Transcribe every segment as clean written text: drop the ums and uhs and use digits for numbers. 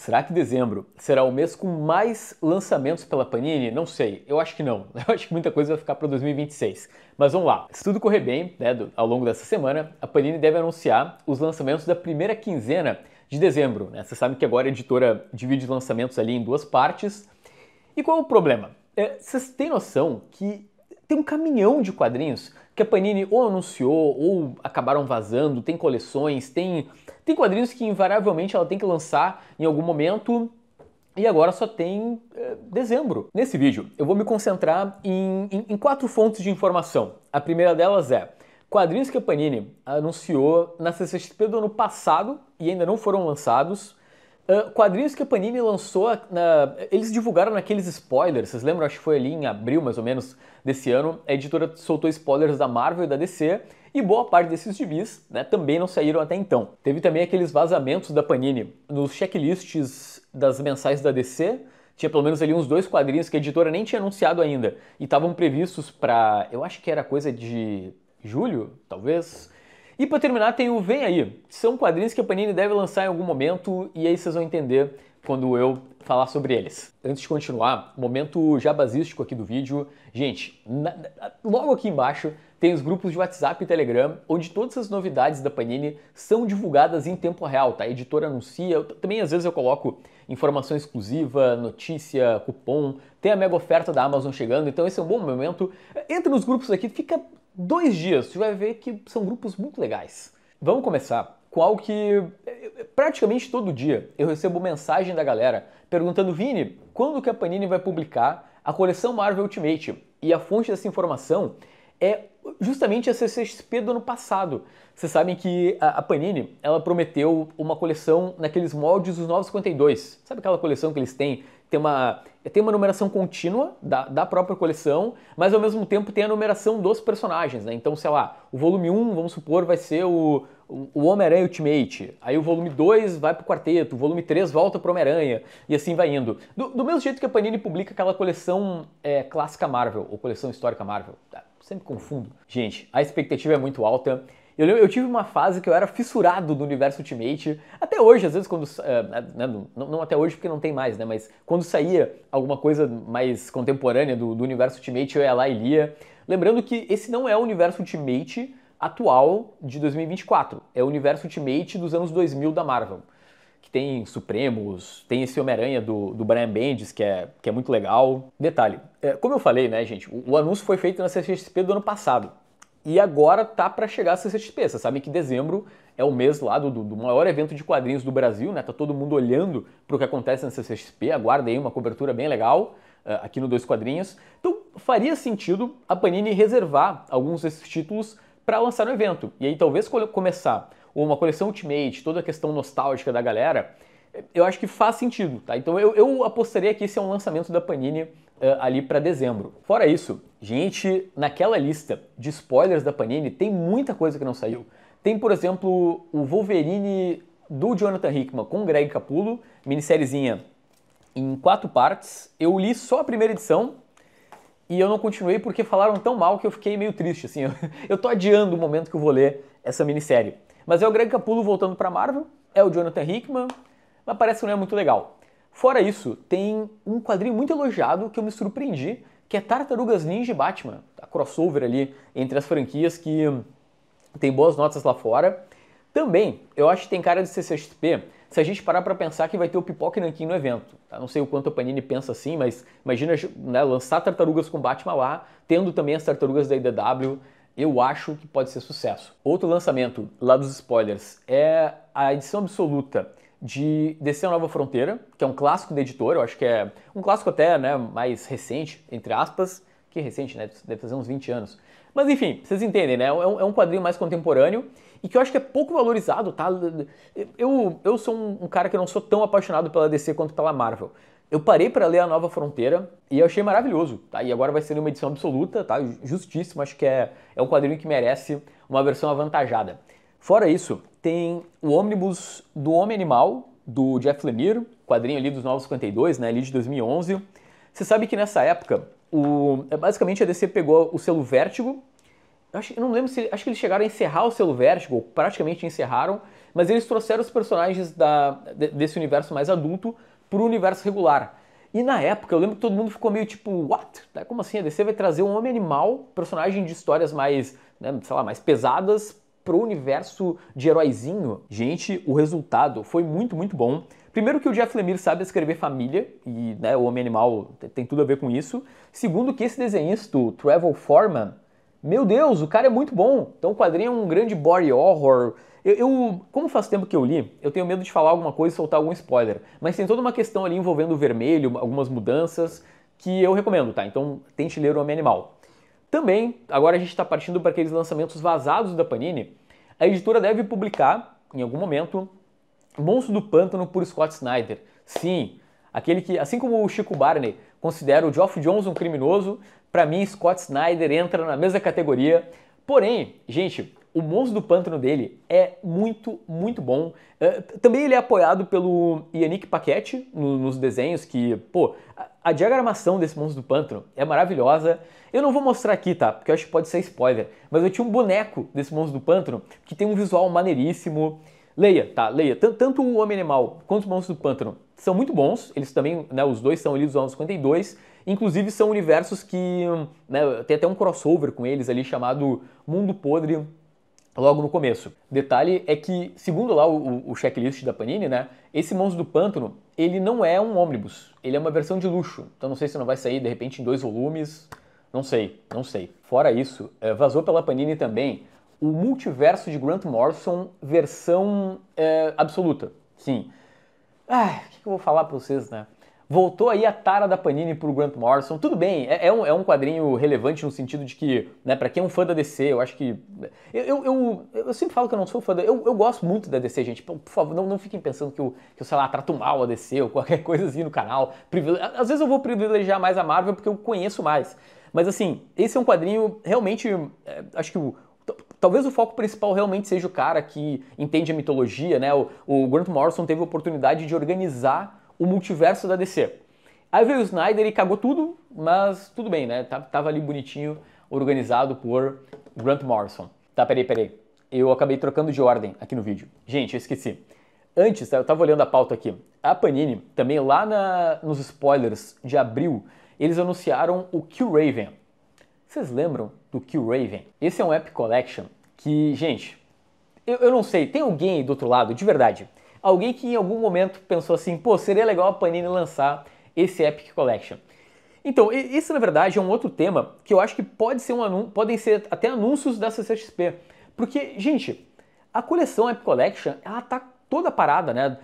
Será que dezembro será o mês com mais lançamentos pela Panini? Não sei, eu acho que não. Eu acho que muita coisa vai ficar para 2026. Mas vamos lá, se tudo correr bem, né, ao longo dessa semana, a Panini deve anunciar os lançamentos da primeira quinzena de dezembro. Né? Você sabe que agora a editora divide os lançamentos ali em duas partes. E qual é o problema? Vocês têm noção que tem um caminhão de quadrinhos que a Panini ou anunciou ou acabaram vazando, tem coleções, tem quadrinhos que invariavelmente ela tem que lançar em algum momento e agora só tem dezembro. Nesse vídeo eu vou me concentrar em quatro fontes de informação. A primeira delas é quadrinhos que a Panini anunciou na CCXP do ano passado e ainda não foram lançados. Quadrinhos que a Panini lançou, eles divulgaram naqueles spoilers, vocês lembram? Acho que foi ali em abril, mais ou menos, desse ano, a editora soltou spoilers da Marvel e da DC, e boa parte desses gibis, né, também não saíram até então. Teve também aqueles vazamentos da Panini nos checklists das mensais da DC, tinha pelo menos ali uns 2 quadrinhos que a editora nem tinha anunciado ainda, e estavam previstos para, eu acho que era coisa de julho, talvez. E para terminar tem o Vem Aí, que são quadrinhos que a Panini deve lançar em algum momento e aí vocês vão entender quando eu falar sobre eles. Antes de continuar, momento jabazístico aqui do vídeo. Gente, logo aqui embaixo tem os grupos de WhatsApp e Telegram, onde todas as novidades da Panini são divulgadas em tempo real, tá? A editora anuncia, também às vezes eu coloco informação exclusiva, notícia, cupom, tem a mega oferta da Amazon chegando, então esse é um bom momento. Entra nos grupos aqui, fica 2 dias, você vai ver que são grupos muito legais. Vamos começar com algo que praticamente todo dia eu recebo mensagem da galera perguntando: Vini, quando que a Panini vai publicar a coleção Marvel Ultimate? E a fonte dessa informação é justamente a CCXP do ano passado. Vocês sabem que a Panini, ela prometeu uma coleção naqueles moldes dos 952. Sabe aquela coleção que eles têm? Tem uma numeração contínua da própria coleção, mas ao mesmo tempo tem a numeração dos personagens, né? Então, sei lá, o volume 1, vamos supor, vai ser o Homem-Aranha Ultimate, aí o volume 2 vai pro quarteto, o volume 3 volta pro Homem-Aranha, e assim vai indo. Do mesmo jeito que a Panini publica aquela coleção clássica Marvel, ou coleção histórica Marvel. Sempre confundo. Gente, a expectativa é muito alta. Eu tive uma fase que eu era fissurado do universo Ultimate, até hoje, às vezes, quando... não até hoje porque não tem mais, né? Mas quando saía alguma coisa mais contemporânea do universo Ultimate, eu ia lá e lia. Lembrando que esse não é o universo Ultimate atual de 2024, é o universo Ultimate dos anos 2000 da Marvel, que tem Supremos, tem esse Homem-Aranha do Brian Bendis, que é muito legal. Detalhe, como eu falei, né, gente, o anúncio foi feito na CCXP do ano passado. E agora tá para chegar a CCXP. Vocês sabem que dezembro é o mês lá do maior evento de quadrinhos do Brasil, né? Tá todo mundo olhando para o que acontece na CCXP. Aguardem aí uma cobertura bem legal aqui no Dois Quadrinhos. Então faria sentido a Panini reservar alguns desses títulos para lançar no evento. E aí talvez começar uma coleção Ultimate, toda a questão nostálgica da galera, eu acho que faz sentido, tá? Então eu apostaria que esse é um lançamento da Panini ali para dezembro. Fora isso, gente, naquela lista de spoilers da Panini tem muita coisa que não saiu. Tem, por exemplo, o Wolverine do Jonathan Hickman com Greg Capullo, minissériezinha em 4 partes. Eu li só a primeira edição e eu não continuei porque falaram tão mal que eu fiquei meio triste, assim. Eu tô adiando o momento que eu vou ler essa minissérie. Mas é o Greg Capullo voltando pra Marvel, é o Jonathan Hickman, mas parece que não é muito legal. Fora isso, tem um quadrinho muito elogiado que eu me surpreendi, que é Tartarugas Ninja e Batman, a crossover ali entre as franquias que tem boas notas lá fora. Também, eu acho que tem cara de CCXP, se a gente parar pra pensar que vai ter o Pipoca e Nanquim no evento. Tá? Não sei o quanto a Panini pensa assim, mas imagina, né, lançar Tartarugas com Batman lá, tendo também as Tartarugas da IDW, eu acho que pode ser sucesso. Outro lançamento lá dos spoilers é a edição absoluta de DC A Nova Fronteira, que é um clássico da editora, eu acho que é um clássico até, né, mais recente, entre aspas, que recente, né, deve fazer uns 20 anos. Mas enfim, vocês entendem, né, é um quadrinho mais contemporâneo e que eu acho que é pouco valorizado, tá? Eu sou um cara que não sou tão apaixonado pela DC quanto pela Marvel. Eu parei para ler A Nova Fronteira e eu achei maravilhoso, tá? E agora vai ser uma edição absoluta, tá? Justíssimo, acho que é um quadrinho que merece uma versão avantajada. Fora isso, tem o ônibus do Homem Animal, do Jeff Lemire, quadrinho ali dos 952, né, ali de 2011. Você sabe que nessa época, basicamente a DC pegou o selo Vértigo eu não lembro se... Acho que eles chegaram a encerrar o selo Vertigo, ou praticamente encerraram, mas eles trouxeram os personagens desse universo mais adulto pro universo regular. E na época, eu lembro que todo mundo ficou meio tipo, what? Como assim? A DC vai trazer um Homem-Animal, personagem de histórias mais, né, sei lá, mais pesadas, pro universo de heróizinho? Gente, o resultado foi muito, muito bom. Primeiro que o Jeff Lemire sabe escrever família, e né, o Homem-Animal tem tudo a ver com isso. Segundo que esse desenhista, o Trevor Foreman, meu Deus, o cara é muito bom. Então o quadrinho é um grande body horror. Como faz tempo que eu li, eu tenho medo de falar alguma coisa e soltar algum spoiler. Mas tem toda uma questão ali envolvendo o vermelho, algumas mudanças, que eu recomendo, tá? Então tente ler o Homem-Animal. Também, agora a gente está partindo para aqueles lançamentos vazados da Panini. A editora deve publicar, em algum momento, Monstro do Pântano por Scott Snyder. Sim, aquele que, assim como o Chico Barney considera o Geoff Johns um criminoso, para mim Scott Snyder entra na mesma categoria. Porém, gente, o Monstro do Pântano dele é muito, muito bom. Também ele é apoiado pelo Yannick Paquette nos desenhos, que, pô, a diagramação desse Monstro do Pântano é maravilhosa. Eu não vou mostrar aqui, tá? Porque eu acho que pode ser spoiler. Mas eu tinha um boneco desse Monstro do Pântano que tem um visual maneiríssimo. Leia, tá? Leia. Tanto o Homem-Animal quanto o Monstro do Pântano são muito bons. Eles também, né, os dois são ali dos anos 52. Inclusive são universos que, né, tem até um crossover com eles ali chamado Mundo Podre logo no começo. Detalhe é que, segundo lá o checklist da Panini, né, esse Monstro do Pântano, ele não é um ônibus. Ele é uma versão de luxo. Então não sei se não vai sair, de repente, em 2 volumes. Não sei, não sei. Fora isso, vazou pela Panini também o multiverso de Grant Morrison versão absoluta. Sim. O que eu vou falar pra vocês, né? Voltou aí a tara da Panini pro Grant Morrison. Tudo bem, é um quadrinho relevante no sentido de que, né, pra quem é um fã da DC, eu acho que... Eu sempre falo que eu não sou fã da... Eu gosto muito da DC, gente. Por favor, não fiquem pensando que eu, sei lá, trato mal a DC ou qualquer coisa assim no canal. Às vezes eu vou privilegiar mais a Marvel porque eu conheço mais. Mas assim, esse é um quadrinho realmente... acho que talvez o foco principal realmente seja o cara que entende a mitologia, né? O Grant Morrison teve a oportunidade de organizar o multiverso da DC. Aí veio o Snyder e cagou tudo, mas tudo bem, né? Tava ali bonitinho, organizado por Grant Morrison. Tá, peraí. Eu acabei trocando de ordem aqui no vídeo. Gente, eu esqueci. Antes, eu tava olhando a pauta aqui. A Panini, também lá nos spoilers de abril, eles anunciaram o Killraven. Vocês lembram do Killraven? Esse é um Epic Collection que, gente, eu não sei, tem alguém aí do outro lado, de verdade, alguém que em algum momento pensou assim, pô, seria legal a Panini lançar esse Epic Collection. Então, esse na verdade é um outro tema que eu acho que podem ser até anúncios da CCXP. Porque, gente, a coleção Epic Collection, ela tá toda parada, né?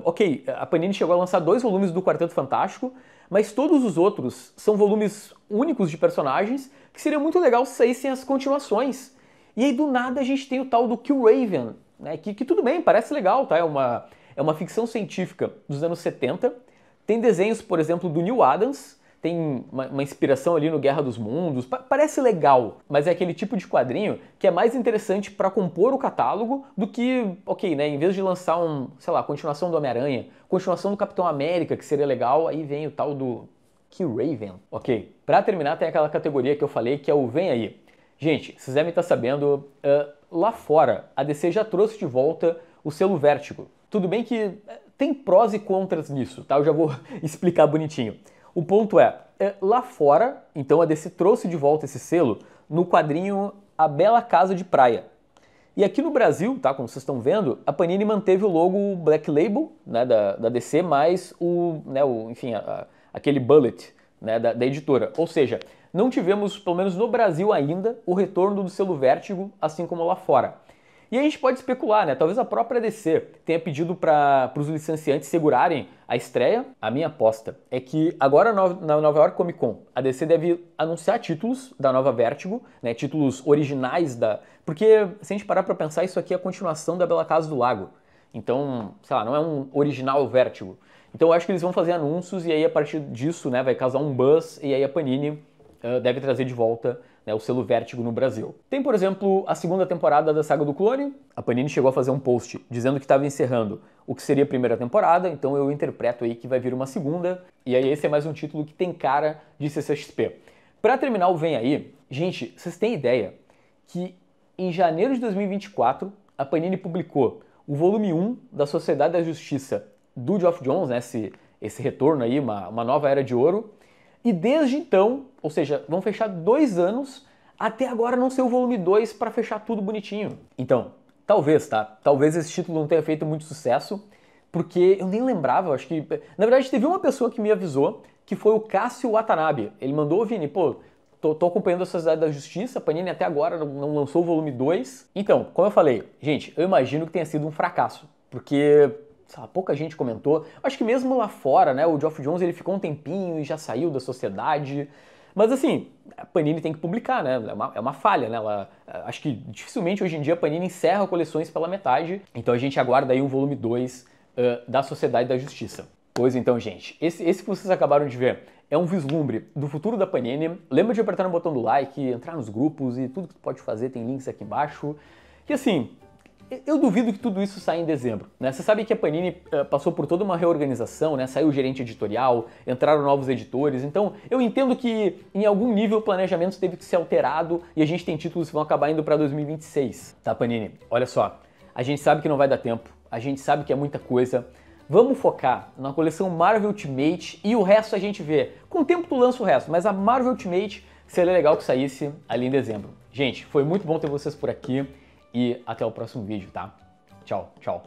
Ok, a Panini chegou a lançar 2 volumes do Quarteto Fantástico, mas todos os outros são volumes únicos de personagens que seria muito legal se saíssem as continuações. E aí do nada a gente tem o tal do Killraven, né? Que tudo bem, parece legal, tá? É uma ficção científica dos anos 70. Tem desenhos, por exemplo, do Neil Adams, tem uma inspiração ali no Guerra dos Mundos, parece legal, mas é aquele tipo de quadrinho que é mais interessante para compor o catálogo do que, ok, né, em vez de lançar sei lá, continuação do Homem-Aranha, continuação do Capitão América, que seria legal, aí vem o tal do Killraven. Ok, para terminar tem aquela categoria que eu falei que é o Vem Aí. Gente, vocês devem estar sabendo, lá fora a DC já trouxe de volta o selo Vértigo. Tudo bem que tem prós e contras nisso, tá? Eu já vou explicar bonitinho. O ponto é, lá fora, então a DC trouxe de volta esse selo no quadrinho A Bela Casa de Praia. E aqui no Brasil, tá, como vocês estão vendo, a Panini manteve o logo Black Label, né, da DC, mais enfim, aquele bullet, né, da editora. Ou seja, não tivemos, pelo menos no Brasil ainda, o retorno do selo Vértigo, assim como lá fora. E a gente pode especular, né? Talvez a própria DC tenha pedido para os licenciantes segurarem a estreia. A minha aposta é que agora na Nova York Comic Con, a DC deve anunciar títulos da nova Vértigo, né? Títulos originais da... Porque se a gente parar para pensar, isso aqui é a continuação da Bela Casa do Lago. Então, sei lá, não é um original Vértigo. Então eu acho que eles vão fazer anúncios e aí a partir disso, né, vai causar um buzz e aí a Panini deve trazer de volta, né, o selo Vértigo no Brasil. Tem, por exemplo, a 2ª temporada da Saga do Clone. A Panini chegou a fazer um post dizendo que estava encerrando o que seria a 1ª temporada, então eu interpreto aí que vai vir uma 2ª, e aí esse é mais um título que tem cara de CCXP. Para terminar o Vem Aí, gente, vocês têm ideia que em janeiro de 2024 a Panini publicou o volume 1 da Sociedade da Justiça do Geoff Johns, né, esse retorno aí, uma nova era de ouro, e desde então, ou seja, vão fechar 2 anos, até agora não saiu o volume 2 para fechar tudo bonitinho. Então, talvez esse título não tenha feito muito sucesso, porque eu nem lembrava, acho que... Na verdade, teve uma pessoa que me avisou, que foi o Cássio Watanabe. Ele mandou, Vini, pô, tô acompanhando a Sociedade da Justiça, a Panini até agora não lançou o volume 2. Então, como eu falei, gente, eu imagino que tenha sido um fracasso, porque, sei lá, pouca gente comentou. Acho que mesmo lá fora, né, o Geoff Johns ele ficou um tempinho e já saiu da Sociedade. Mas assim, a Panini tem que publicar, né? É uma falha, né? Acho que dificilmente hoje em dia a Panini encerra coleções pela metade. Então a gente aguarda aí um volume 2 da Sociedade da Justiça. Pois então, gente, esse que vocês acabaram de ver é um vislumbre do futuro da Panini. Lembra de apertar no botão do like, entrar nos grupos e tudo que tu pode fazer, tem links aqui embaixo. E assim, eu duvido que tudo isso saia em dezembro, né? Você sabe que a Panini passou por toda uma reorganização, né? Saiu o gerente editorial, entraram novos editores, então eu entendo que em algum nível o planejamento teve que ser alterado e a gente tem títulos que vão acabar indo para 2026, tá, Panini? Olha só, a gente sabe que não vai dar tempo, a gente sabe que é muita coisa. Vamos focar na coleção Marvel Ultimate e o resto a gente vê. Com o tempo tu lança o resto, mas a Marvel Ultimate seria legal que saísse ali em dezembro. Gente, foi muito bom ter vocês por aqui e até o próximo vídeo, tá? Tchau, tchau.